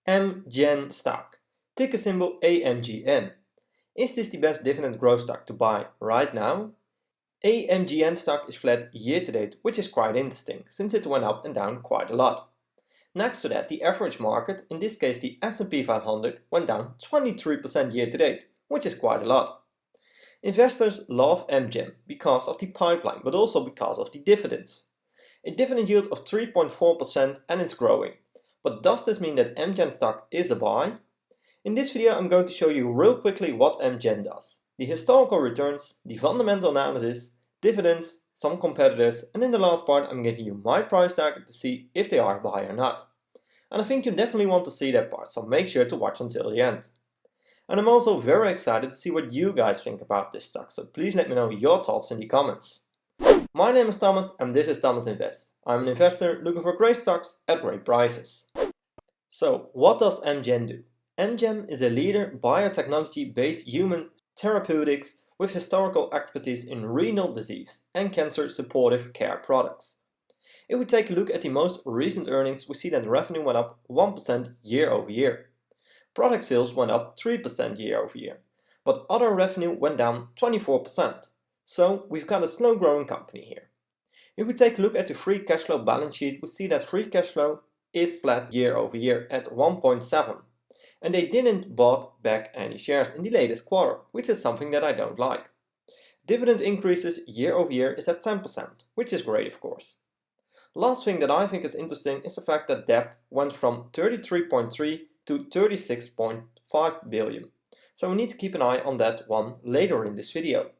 AMGEN Stock, ticker symbol AMGN. Is this the best dividend growth stock to buy right now? AMGN stock is flat year to date, which is quite interesting since it went up and down quite a lot. Next to that, the average market, in this case the S&P 500, went down 23% year to date, which is quite a lot. Investors love AMGEN because of the pipeline, but also because of the dividends. A dividend yield of 3.4% and it's growing. But does this mean that AMGEN stock is a buy? In this video I'm going to show you real quickly what AMGEN does, the historical returns, the fundamental analysis, dividends, some competitors, and in the last part I'm giving you my price target to see if they are a buy or not. And I think you definitely want to see that part, so make sure to watch until the end. And I'm also very excited to see what you guys think about this stock, so please let me know your thoughts in the comments. My name is Thomas and this is Thomas Invest. I'm an investor looking for great stocks at great prices. So, what does AMGEN do? AMGEN is a leader biotechnology-based human therapeutics with historical expertise in renal disease and cancer supportive care products. If we take a look at the most recent earnings, we see that revenue went up 1% year over year. Product sales went up 3% year over year, but other revenue went down 24%. So we've got a slow growing company here. If we take a look at the free cash flow balance sheet, we see that free cash flow is flat year over year at 1.7. And they didn't bought back any shares in the latest quarter, which is something that I don't like. Dividend increases year over year is at 10%, which is great of course. Last thing that I think is interesting is the fact that debt went from 33.3 to 36.5 billion. So we need to keep an eye on that one later in this video.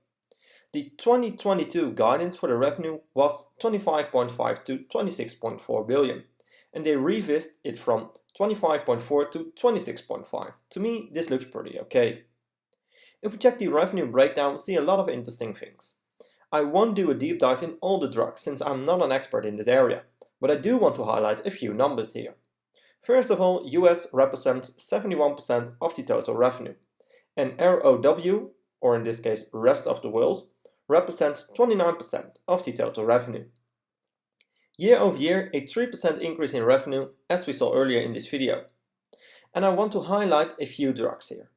The 2022 guidance for the revenue was 25.5 to 26.4 billion, and they revised it from 25.4 to 26.5. To me, this looks pretty okay. If we check the revenue breakdown, we see a lot of interesting things. I won't do a deep dive in all the drugs since I'm not an expert in this area, but I do want to highlight a few numbers here. First of all, US represents 71% of the total revenue, and ROW, or in this case rest of the world, represents 29% of the total revenue. Year over year, a 3% increase in revenue, as we saw earlier in this video. And I want to highlight a few drugs here.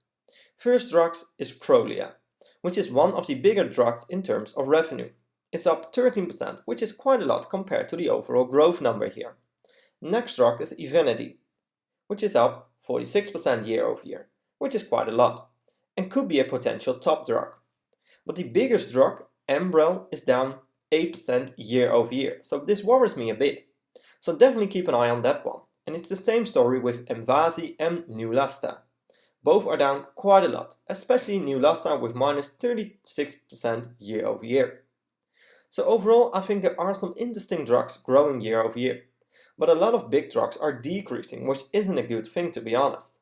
First drugs is Prolia, which is one of the bigger drugs in terms of revenue. It's up 13%, which is quite a lot compared to the overall growth number here. Next drug is Evenity, which is up 46% year over year, which is quite a lot, and could be a potential top drug. But the biggest drug, Enbrel, is down 8% year over year, so this worries me a bit. So definitely keep an eye on that one. And it's the same story with Emvasi and Neulasta. Both are down quite a lot, especially Neulasta with minus 36% year over year. So overall, I think there are some interesting drugs growing year over year. But a lot of big drugs are decreasing, which isn't a good thing to be honest.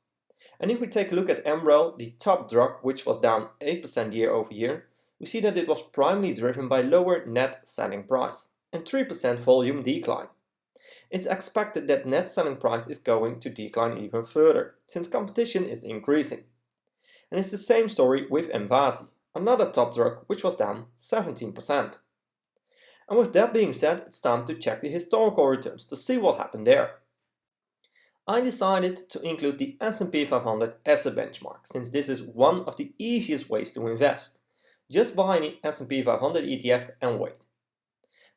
And if we take a look at Enbrel, the top drug, which was down 8% year over year, we see that it was primarily driven by lower net selling price and 3% volume decline. It's expected that net selling price is going to decline even further, since competition is increasing. And it's the same story with Emvasi, another top drug which was down 17%. And with that being said, it's time to check the historical returns to see what happened there. I decided to include the S&P 500 as a benchmark, since this is one of the easiest ways to invest. Just buy the S&P 500 ETF and wait.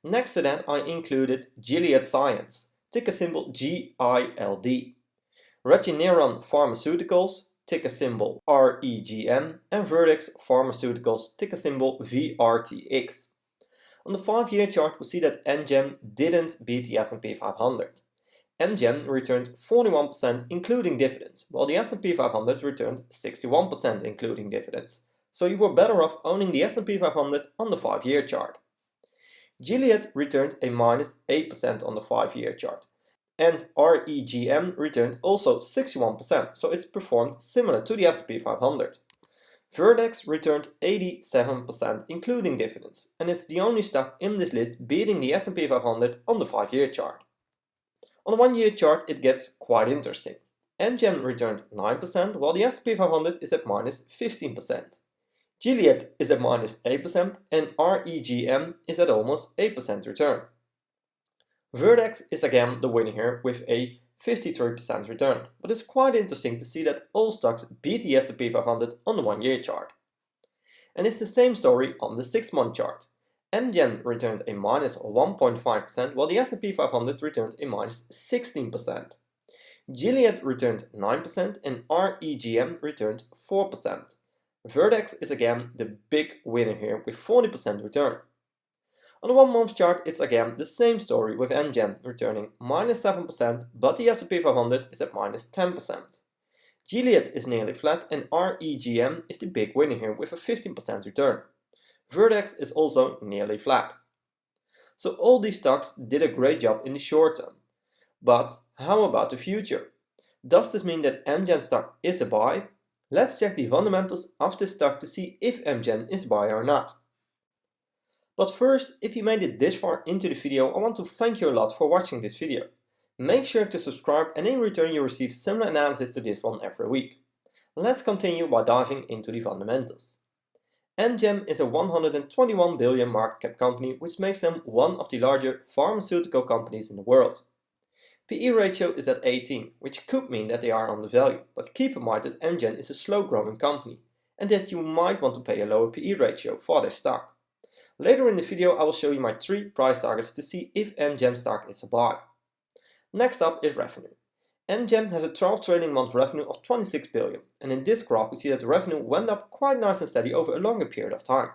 Next to that I included Gilead Science, ticker symbol GILD, Regeneron Pharmaceuticals, ticker symbol REGN, and Vertex Pharmaceuticals, ticker symbol VRTX. On the 5-year chart we see that AMGEN didn't beat the S&P 500. AMGEN returned 41% including dividends, while the S&P 500 returned 61% including dividends. So you were better off owning the S&P 500 on the 5-year chart. Gilead returned a minus 8% on the 5-year chart, and REGN returned also 61%, so it's performed similar to the S&P 500. Vertex returned 87% including dividends, and it's the only stock in this list beating the S&P 500 on the 5-year chart. On the 1-year chart it gets quite interesting. AMGEN returned 9%, while the S&P 500 is at minus 15%. Gilead is at minus 8% and REGN is at almost 8% return. Vertex is again the winner here with a 53% return, but it's quite interesting to see that all stocks beat the S&P 500 on the 1-year chart. And it's the same story on the 6-month chart. AMGEN returned a minus 1.5% while the S&P 500 returned a minus 16%. Gilead returned 9% and REGM returned 4%. Vertex is again the big winner here with 40% return. On the 1-month chart, it's again the same story with AMGEN returning minus 7%, but the S&P 500 is at minus 10%. Gilead is nearly flat and REGM is the big winner here with a 15% return. Vertex is also nearly flat. So all these stocks did a great job in the short term. But how about the future? Does this mean that AMGEN stock is a buy? Let's check the fundamentals of this stock to see if AMGEN is a buy or not. But first, if you made it this far into the video, I want to thank you a lot for watching this video. Make sure to subscribe and in return you receive similar analysis to this one every week. Let's continue by diving into the fundamentals. AMGEN is a 121 billion market cap company, which makes them one of the larger pharmaceutical companies in the world. PE ratio is at 18, which could mean that they are undervalued, but keep in mind that AMGEN is a slow growing company and that you might want to pay a lower PE ratio for this stock. Later in the video I will show you my 3 price targets to see if AMGEN stock is a buy. Next up is revenue. AMGEN has a 12 trading month revenue of 26 billion, and in this graph we see that the revenue went up quite nice and steady over a longer period of time.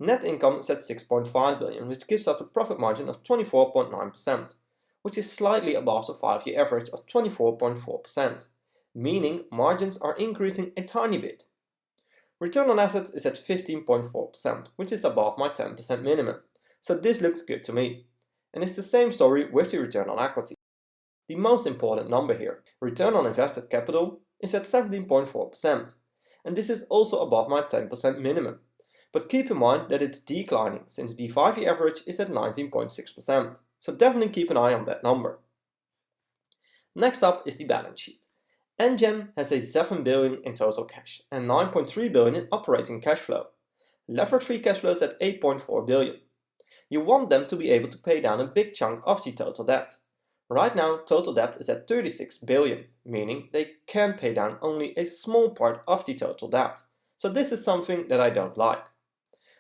Net income is at 6.5 billion, which gives us a profit margin of 24.9%, which is slightly above the 5-year average of 24.4%, meaning margins are increasing a tiny bit. Return on assets is at 15.4%, which is above my 10% minimum, so this looks good to me. And it's the same story with the return on equity. The most important number here, return on invested capital, is at 17.4%, and this is also above my 10% minimum. But keep in mind that it's declining since the 5-year average is at 19.6%, so definitely keep an eye on that number. Next up is the balance sheet. AMGEN has a 7 billion in total cash and 9.3 billion in operating cash flow. Levered free cash flow is at 8.4 billion. You want them to be able to pay down a big chunk of the total debt. Right now, total debt is at 36 billion, meaning they can pay down only a small part of the total debt. So this is something that I don't like.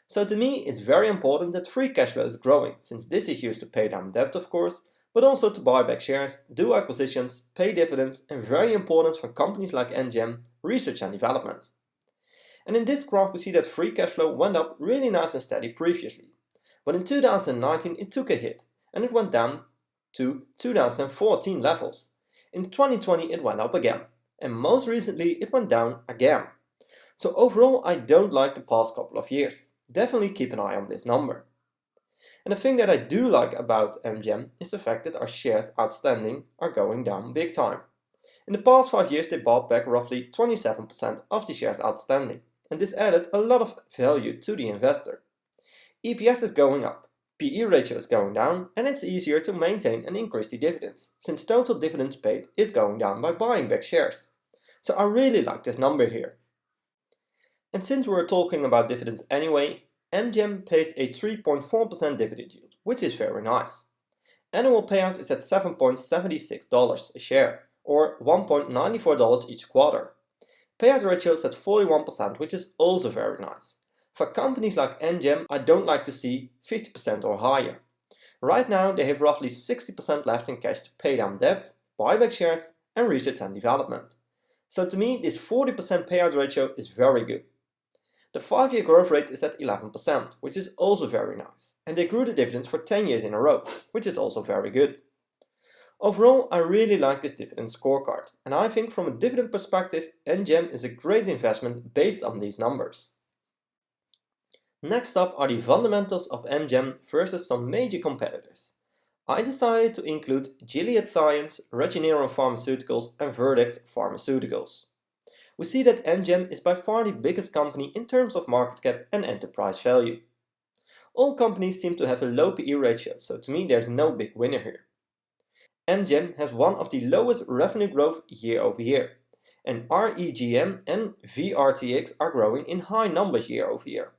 So to me, it's very important that free cash flow is growing, since this is used to pay down debt of course, but also to buy back shares, do acquisitions, pay dividends, and very important for companies like AMGEN, research and development. And in this graph we see that free cash flow went up really nice and steady previously. But in 2019 it took a hit, and it went down to 2014 levels. In 2020 it went up again, and most recently it went down again. So overall I don't like the past couple of years. Definitely keep an eye on this number. And the thing that I do like about AMGEN is the fact that our shares outstanding are going down big time. In the past 5 years they bought back roughly 27% of the shares outstanding, and this added a lot of value to the investor. EPS is going up, PE ratio is going down, and it's easier to maintain and increase the dividends, since total dividends paid is going down by buying back shares. So I really like this number here. And since we're talking about dividends anyway, AMGEN pays a 3.4% dividend yield, which is very nice. Annual payout is at $7.76 a share, or $1.94 each quarter. Payout ratio is at 41%, which is also very nice. For companies like AMGEN, I don't like to see 50% or higher. Right now they have roughly 60% left in cash to pay down debt, buy back shares, and research and development. So to me this 40% payout ratio is very good. The 5-year growth rate is at 11%, which is also very nice, and they grew the dividends for 10 years in a row, which is also very good. Overall, I really like this dividend scorecard, and I think from a dividend perspective, AMGEN is a great investment based on these numbers. Next up are the fundamentals of AMGEN versus some major competitors. I decided to include Gilead Science, Regeneron Pharmaceuticals, and Vertex Pharmaceuticals. We see that AMGEN is by far the biggest company in terms of market cap and enterprise value. All companies seem to have a low PE ratio, so to me there's no big winner here. AMGEN has one of the lowest revenue growth year over year, and REGM and VRTX are growing in high numbers year over year.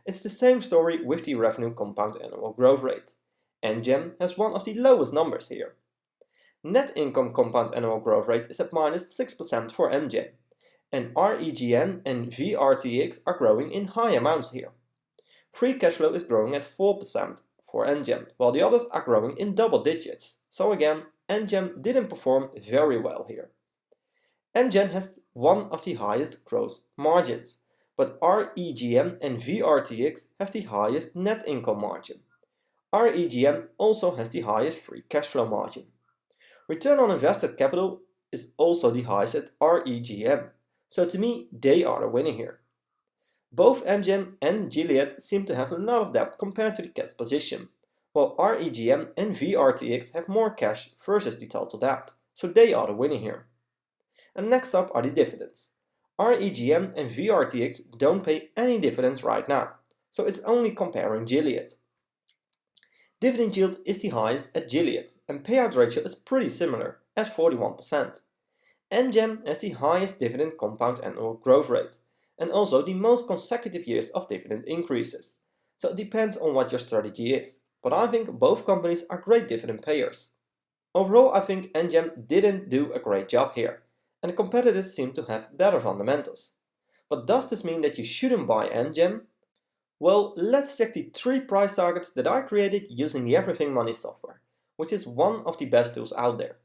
It's the same story with the revenue compound annual growth rate. AMGEN has one of the lowest numbers here. Net income compound annual growth rate is at -6% for AMGEN, and REGN and VRTX are growing in high amounts here. Free cash flow is growing at 4% for AMGEN, while the others are growing in double digits. So again, AMGEN didn't perform very well here. AMGEN has one of the highest gross margins, but REGN and VRTX have the highest net income margin. REGN also has the highest free cash flow margin. Return on invested capital is also the highest at REGN, so to me they are the winner here. Both AMGEN and Gilead seem to have a lot of debt compared to the cash position, while REGN and VRTX have more cash versus the total debt, so they are the winner here. And next up are the dividends. REGN and VRTX don't pay any dividends right now, so it's only comparing Gilead. Dividend yield is the highest at Gilead, and payout ratio is pretty similar, at 41%. AMGEN has the highest dividend compound annual growth rate, and also the most consecutive years of dividend increases. So it depends on what your strategy is, but I think both companies are great dividend payers. Overall, I think AMGEN didn't do a great job here, and the competitors seem to have better fundamentals. But does this mean that you shouldn't buy AMGEN? Well, let's check the 3 price targets that I created using the Everything Money software, which is one of the best tools out there.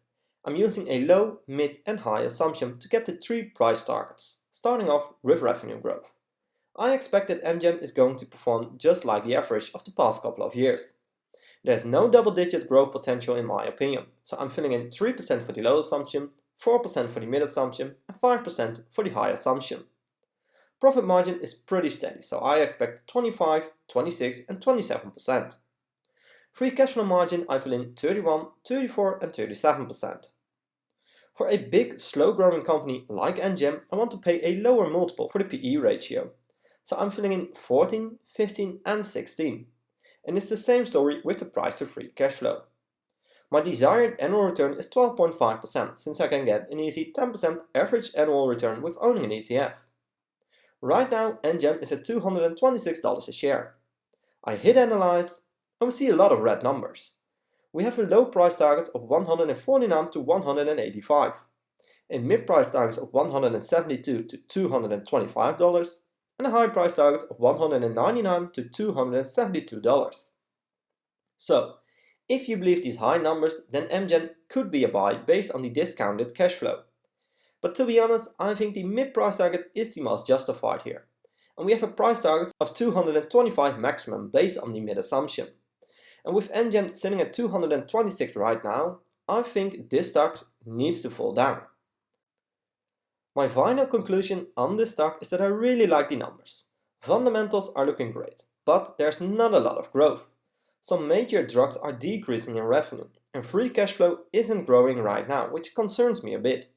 I'm using a low, mid and high assumption to get the 3 price targets, starting off with revenue growth. I expect that AMGEN is going to perform just like the average of the past couple of years. There's no double-digit growth potential in my opinion, so I'm filling in 3% for the low assumption, 4% for the mid assumption and 5% for the high assumption. Profit margin is pretty steady, so I expect 25, 26 and 27%. Free cash flow margin I fill in 31, 34 and 37%. For a big, slow-growing company like AMGEN, I want to pay a lower multiple for the PE ratio, so I'm filling in 14, 15 and 16. And it's the same story with the price to free cash flow. My desired annual return is 12.5% since I can get an easy 10% average annual return with owning an ETF. Right now, AMGEN is at $226 a share. I hit analyze and we see a lot of red numbers. We have a low price target of $149 to $185, a mid price target of $172 to $225, and a high price target of $199 to $272. So, if you believe these high numbers, then AMGEN could be a buy based on the discounted cash flow. But to be honest, I think the mid price target is the most justified here. And we have a price target of 225 maximum based on the mid assumption. And with AMGEN sitting at 226 right now, I think this stock needs to fall down. My final conclusion on this stock is that I really like the numbers. Fundamentals are looking great, but there's not a lot of growth. Some major drugs are decreasing in revenue, and free cash flow isn't growing right now, which concerns me a bit.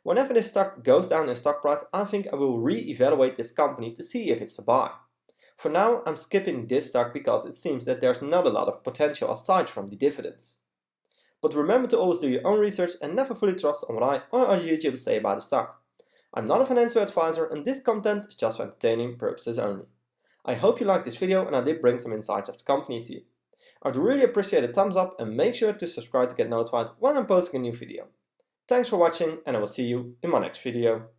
Whenever this stock goes down in stock price, I think I will re-evaluate this company to see if it's a buy. For now, I'm skipping this stock because it seems that there's not a lot of potential aside from the dividends. But remember to always do your own research and never fully trust on what I or other YouTubers say about a stock. I'm not a financial advisor and this content is just for entertaining purposes only. I hope you liked this video and I did bring some insights of the company to you. I would really appreciate a thumbs up and make sure to subscribe to get notified when I'm posting a new video. Thanks for watching and I will see you in my next video.